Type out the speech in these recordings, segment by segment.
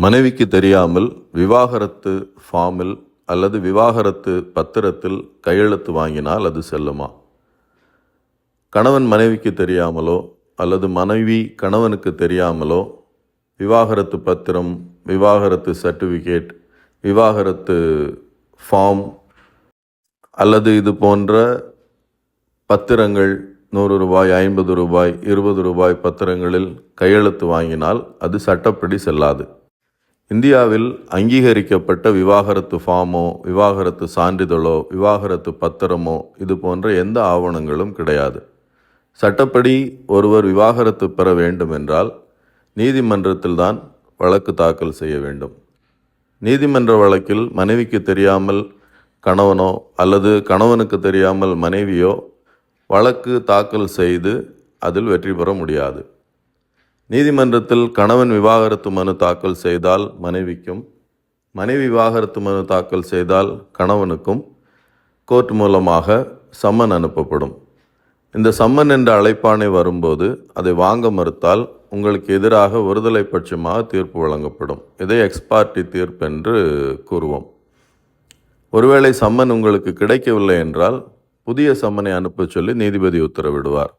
மனைவிக்கு தெரியாமல் விவாகரத்து ஃபார்மில் அல்லது விவாகரத்து பத்திரத்தில் கையெழுத்து வாங்கினால் அது செல்லுமா? கணவன் மனைவிக்கு தெரியாமலோ அல்லது மனைவி கணவனுக்கு தெரியாமலோ விவாகரத்து பத்திரம், விவாகரத்து சர்டிஃபிகேட், விவாகரத்து ஃபார்ம் அல்லது இது போன்ற பத்திரங்கள் 100 ரூபாய், 50 ரூபாய், 20 ரூபாய் பத்திரங்களில் கையெழுத்து வாங்கினால் அது சட்டப்படி செல்லாது. இந்தியாவில் அங்கீகரிக்கப்பட்ட விவாகரத்து ஃபார்மோ, விவாகரத்து சான்றிதழோ, விவாகரத்து பத்திரமோ இது போன்ற எந்த ஆவணங்களும் கிடையாது. சட்டப்படி ஒருவர் விவாகரத்து பெற வேண்டும் என்றால் நீதிமன்றத்தில் தான் வழக்கு தாக்கல் செய்ய வேண்டும். நீதிமன்ற வழக்கில் மனைவிக்கு தெரியாமல் கணவனோ அல்லது கணவனுக்கு தெரியாமல் மனைவியோ வழக்கு தாக்கல் செய்து அதில் வெற்றி பெற முடியாது. நீதிமன்றத்தில் கணவன் விவாகரத்து மனு தாக்கல் செய்தால் மனைவிக்கும், மனைவி விவாகரத்து மனு தாக்கல் செய்தால் கணவனுக்கும் கோர்ட் மூலமாக சம்மன் அனுப்பப்படும். இந்த சம்மன் என்ற அழைப்பாணை வரும்போது அதை வாங்க மறுத்தால் உங்களுக்கு எதிராக ஒருதலை பட்சமாக தீர்ப்பு வழங்கப்படும். இதை எக்ஸ்பார்ட்டி தீர்ப்பு என்று கூறுவோம். ஒருவேளை சம்மன் உங்களுக்கு கிடைக்கவில்லை என்றால் புதிய சம்மனை அனுப்ப சொல்லி நீதிபதி உத்தரவிடுவார்.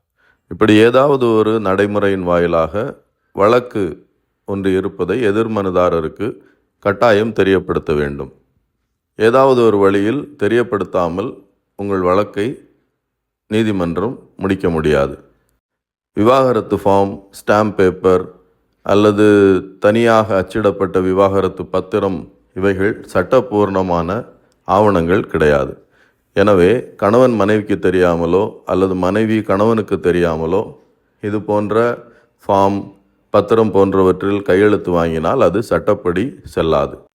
இப்படி ஏதாவது ஒரு நடைமுறையின் வாயிலாக வழக்கு ஒன்று இருப்பதை எதிர்மனுதாரருக்கு கட்டாயம் தெரியப்படுத்த வேண்டும். ஏதாவது ஒரு வழியில் தெரியப்படுத்தாமல் உங்கள் வழக்கை நீதிமன்றம் முடிக்க முடியாது. விவாகரத்து ஃபார்ம், ஸ்டாம்ப் பேப்பர் அல்லது தனியாக அச்சிடப்பட்ட விவாகரத்து பத்திரம் இவைகள் சட்டபூர்ணமான ஆவணங்கள் கிடையாது. எனவே கணவன் மனைவிக்கு தெரியாமலோ அல்லது மனைவி கணவனுக்கு தெரியாமலோ இது போன்ற ஃபார்ம், பத்திரம் போன்றவற்றில் கையெழுத்து வாங்கினால் அது சட்டப்படி செல்லாது.